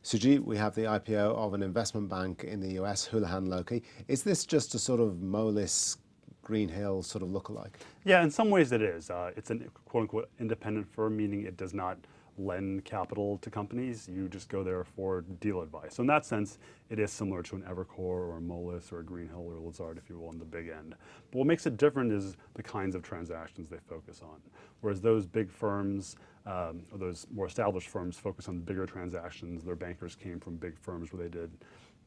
Sujeet, we have the IPO of an investment bank in the US, Houlihan Lokey. Is this just a sort of Moelis, Green Hill sort of lookalike? Yeah, in some ways it is. It's a quote-unquote independent firm, meaning it does not lend capital to companies. You just go there for deal advice. So in that sense, it is similar to an Evercore or a Moelis or a Green Hill or Lazard, if you will, on the big end. But what makes it different is the kinds of transactions they focus on. Whereas those big firms, or those more established firms, focus on bigger transactions. Their bankers came from big firms where they did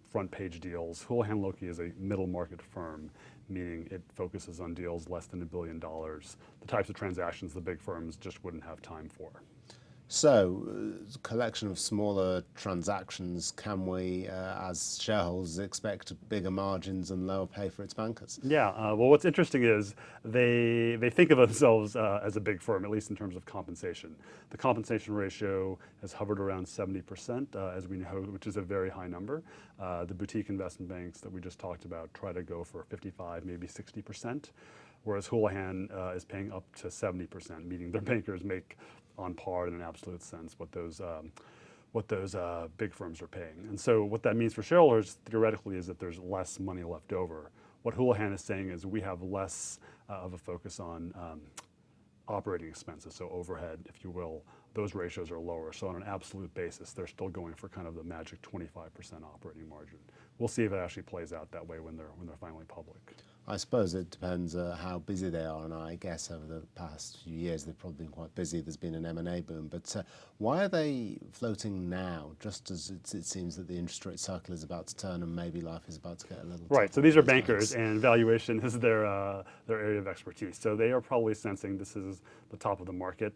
front page deals. Houlihan Lokey is a middle market firm, meaning it focuses on deals less than $1 billion, the types of transactions the big firms just wouldn't have time for. So, collection of smaller transactions, can we, as shareholders, expect bigger margins and lower pay for its bankers? Yeah, well what's interesting is they think of themselves as a big firm, at least in terms of compensation. The compensation ratio has hovered around 70%, as we know, which is a very high number. The boutique investment banks that we just talked about try to go for 55, maybe 60%, whereas Houlihan is paying up to 70%, meaning their bankers make on par in an absolute sense what those big firms are paying. And so what that means for shareholders theoretically is that there's less money left over. What Houlihan is saying is we have less of a focus on operating expenses, so overhead, if you will. Those ratios are lower. So on an absolute basis, they're still going for kind of the magic 25% operating margin. We'll see if it actually plays out that way when they're finally public. I suppose it depends how busy they are, and I guess over the past few years they've probably been quite busy. There's been an M&A boom, but why are they floating now, just as it seems that the interest rate cycle is about to turn and maybe life is about to get a little right, so these are bankers and valuation is their area of expertise. So they are probably sensing this is the top of the market.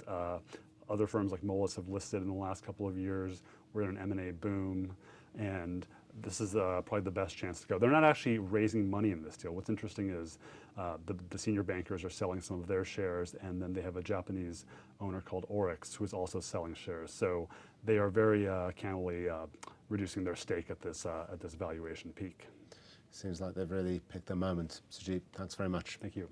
Other firms like Moelis have listed in the last couple of years. We're in an M&A boom, and this is probably the best chance to go. They're not actually raising money in this deal. What's interesting is the senior bankers are selling some of their shares, and then they have a Japanese owner called Oryx who is also selling shares. So they are very cannily reducing their stake at this valuation peak. Seems like they've really picked their moment. Sujeet, thanks very much. Thank you.